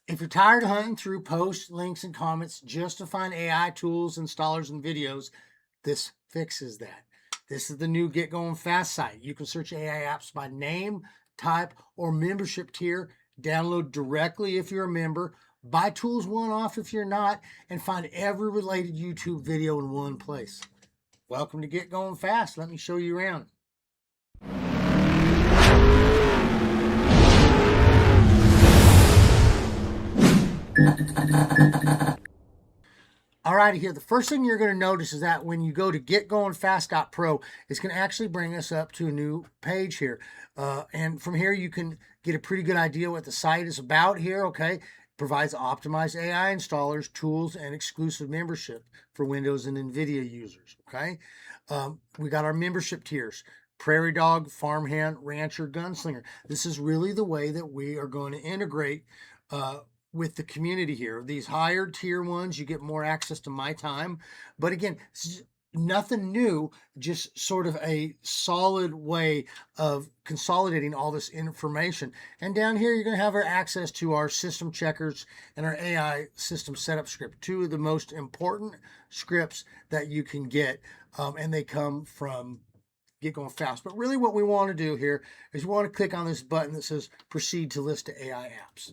If you're tired of hunting through posts, links, and comments just to find AI tools, installers, and videos, this fixes that. This is the new Get Going Fast site. You can search AI apps by name, type, or membership tier, download directly if you're a member, buy tools one-off if you're not, and find every related YouTube video in one place. Welcome to Get Going Fast. Let me show you around. All right, here, the first thing you're going to notice is that when you go to GetGoingFast.pro, it's going to actually bring us up to a new page here. And from here, you can get a pretty good idea what the site is about here, okay? It provides optimized AI installers, tools, and exclusive membership for Windows and NVIDIA users, okay? We got our membership tiers. Prairie Dog, Farmhand, Rancher, Gunslinger. This is really the way that we are going to integrate with the community here. These higher tier ones, you get more access to my time. But again, nothing new, just sort of a solid way of consolidating all this information. And down here, you're going to have our access to our system checkers and our AI system setup script, two of the most important scripts that you can get. And they come from Get Going Fast. But really what we want to do here is we want to click on this button that says proceed to list of AI apps.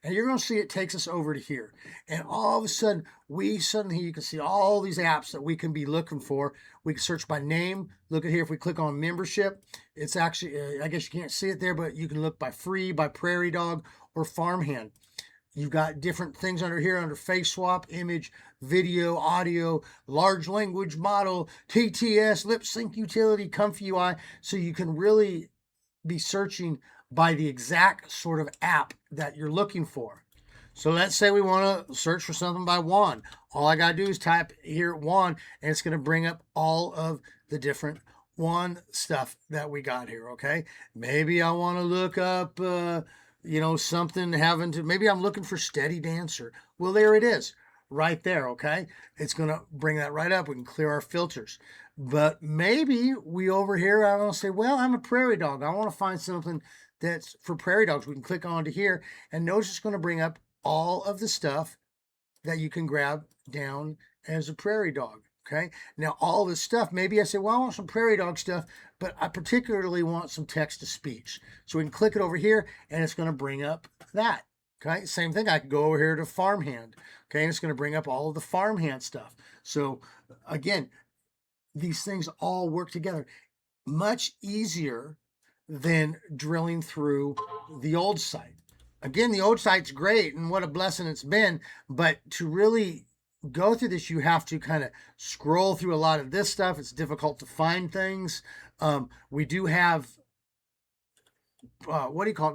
And you're going to see it takes us over to here. And all of a sudden, you can see all these apps that we can be looking for. We can search by name. Look at here, if we click on membership, it's actually, I guess you can't see it there, but you can look by free, by Prairie Dog, or Farmhand. You've got different things under here under face swap, image, video, audio, large language model, TTS, lip sync utility, comfy UI. So you can really be searching by the exact sort of app that you're looking for. So let's say we want to search for something by Juan. All I got to do is type here Juan, and it's going to bring up all of the different Juan stuff that we got here, okay? Maybe I want to look up something having to, maybe I'm looking for steady dancer. Well, there it is right there, okay? It's going to bring that right up. We can clear our filters. But maybe we over here, I want to say, well, I'm a prairie dog. I want to find something that's for prairie dogs. We can click onto here and notice it's going to bring up all of the stuff that you can grab down as a prairie dog. Okay, now all this stuff, maybe I say, well, I want some prairie dog stuff, but I particularly want some text to speech. So we can click it over here and it's going to bring up that. Okay, same thing. I can go over here to Farmhand. Okay, and it's going to bring up all of the Farmhand stuff. So again, these things all work together. Much easier than drilling through the old site. Again, the old site's great and what a blessing it's been, but to really go through this, you have to kind of scroll through a lot of this stuff. It's difficult to find things. We do have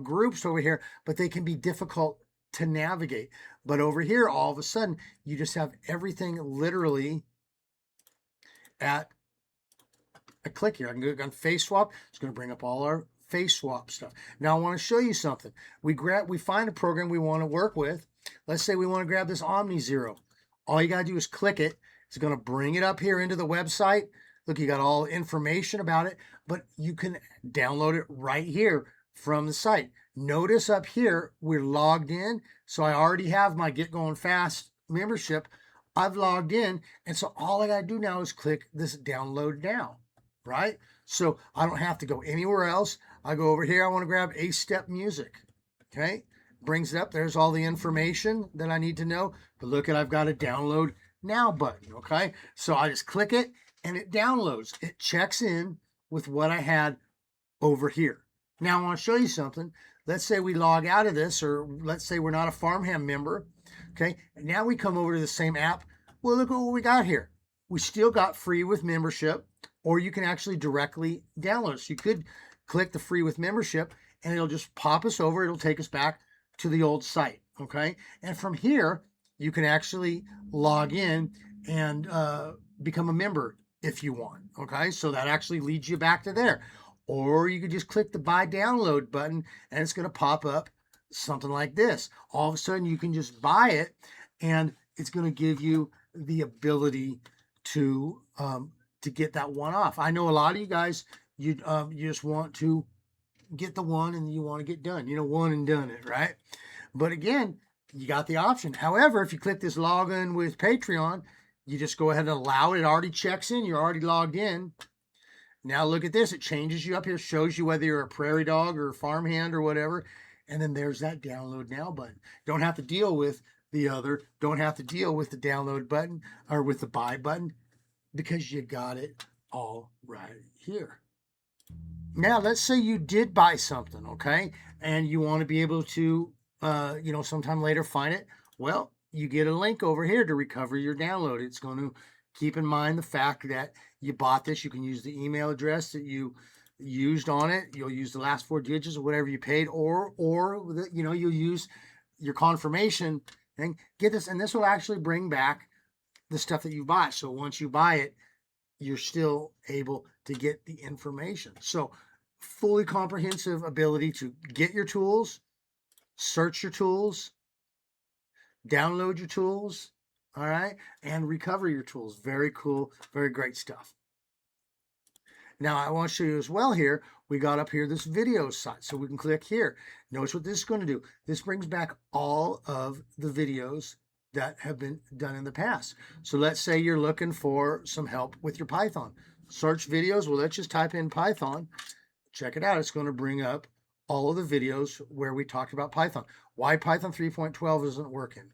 groups over here, but they can be difficult to navigate. But over here, all of a sudden, you just have everything literally at a click here. I can go on face swap. It's going to bring up all our face swap stuff. Now I want to show you something. We find a program we want to work with. Let's say we want to grab this OmniZero. All you got to do is click it. It's going to bring it up here into the website. Look, you got all information about it, but you can download it right here from the site. Notice up here, we're logged in. So I already have my Get Going Fast membership. I've logged in. And so all I got to do now is click this download now, right? So I don't have to go anywhere else. I go over here. I want to grab A-Step Music. Okay. Brings it up. There's all the information that I need to know. But look at, I've got a download now button. Okay. So I just click it and it downloads. It checks in with what I had over here. Now I want to show you something. Let's say we log out of this, or let's say we're not a Farmhand member. Okay. And now we come over to the same app. Well, look at what we got here. We still got free with membership, or you can actually directly download it. So you could click the free with membership and it'll just pop us over. It'll take us back to the old site, okay? And from here, you can actually log in and become a member if you want, okay? So that actually leads you back to there. Or you could just click the buy download button and it's gonna pop up something like this. All of a sudden, you can just buy it and it's gonna give you the ability to get that one off. I know a lot of you guys, you just want to get the one and you want to get done, one and done it, right? But again, you got the option. However, if you click this login with Patreon, you just go ahead and allow it. It already checks in. You're already logged in. Now look at this. It changes you up here, shows you whether you're a prairie dog or a farmhand or whatever. And then there's that download now button. Don't have to deal with don't have to deal with the download button or with the buy button because you got it all right here. Now, let's say you did buy something, okay? And you want to be able to, sometime later find it. Well, you get a link over here to recover your download. It's going to keep in mind the fact that you bought this. You can use the email address that you used on it. You'll use the last 4 digits or whatever you paid, or you'll use your confirmation thing. Get this, and this will actually bring back the stuff that you bought. So once you buy it, you're still able to get the information. So fully comprehensive ability to get your tools, search your tools, download your tools, all right, and recover your tools. Very cool, very great stuff. Now I want to show you as well here, we got up here this video site. So we can click here. Notice what this is going to do. This brings back all of the videos that have been done in the past. So let's say you're looking for some help with your Python. Search videos. Well, let's just type in Python. Check it out. It's going to bring up all of the videos where we talked about Python. Why Python 3.12 isn't working.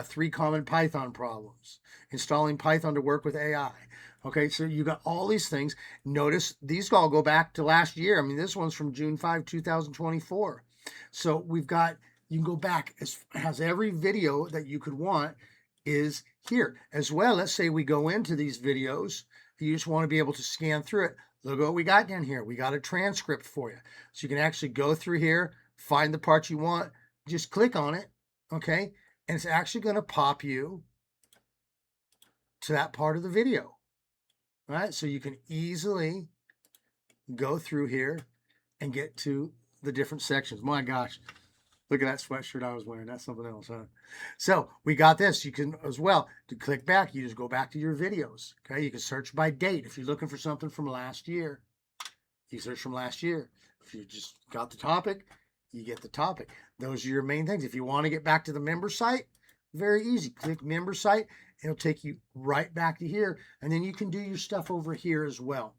3 common Python problems. Installing Python to work with AI. Okay, so you got all these things. Notice these all go back to last year. I mean, this one's from June 5, 2024. So we've got, you can go back, has every video that you could want is here. As well, let's say we go into these videos. You just want to be able to scan through it. Look what we got down here. We got a transcript for you. So you can actually go through here, find the part you want, just click on it, okay? And it's actually going to pop you to that part of the video, right? So you can easily go through here and get to the different sections. My gosh, look at that sweatshirt I was wearing. That's something else, huh? So we got this. You can, as well, to click back, you just go back to your videos, okay? You can search by date. If you're looking for something from last year, you search from last year. If you just got the topic, you get the topic. Those are your main things. If you want to get back to the member site, very easy. Click member site. It'll take you right back to here. And then you can do your stuff over here as well.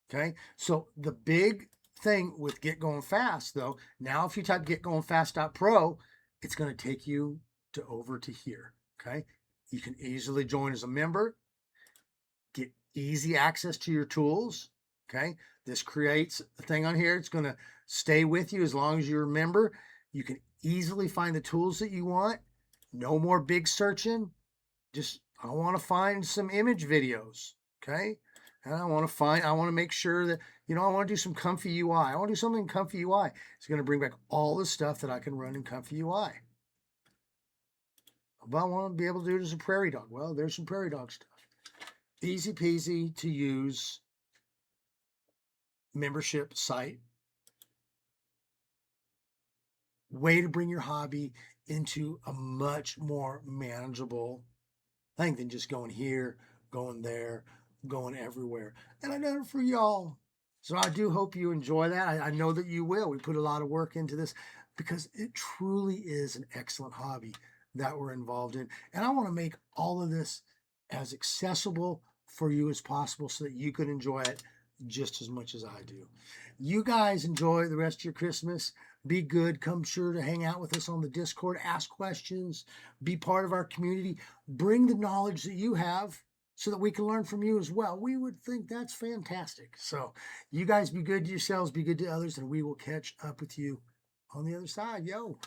Okay. So the big thing with Get Going Fast, though, now if you type GetGoingFast.pro, it's going to take you over to here. Okay. You can easily join as a member, get easy access to your tools. Okay. This creates a thing on here. It's going to stay with you as long as you're a member. You can easily find the tools that you want. No more big searching. Just, I want to find some image videos. Okay. And I want to make sure that, I want to do some Comfy UI. I want to do something in Comfy UI. It's going to bring back all the stuff that I can run in Comfy UI. But I want to be able to do it as a prairie dog. Well, there's some prairie dog stuff. Easy peasy to use membership site. Way to bring your hobby into a much more manageable thing than just going here, going there, going everywhere. And I done it for y'all. So I do hope you enjoy that. I know that you will. We put a lot of work into this because it truly is an excellent hobby that we're involved in. And I want to make all of this as accessible for you as possible so that you can enjoy it just as much as I do. You guys enjoy the rest of your Christmas. Be good. Come sure to hang out with us on the Discord. Ask questions. Be part of our community. Bring the knowledge that you have so that we can learn from you as well. We would think that's fantastic. So you guys be good to yourselves, be good to others, and we will catch up with you on the other side. Yo.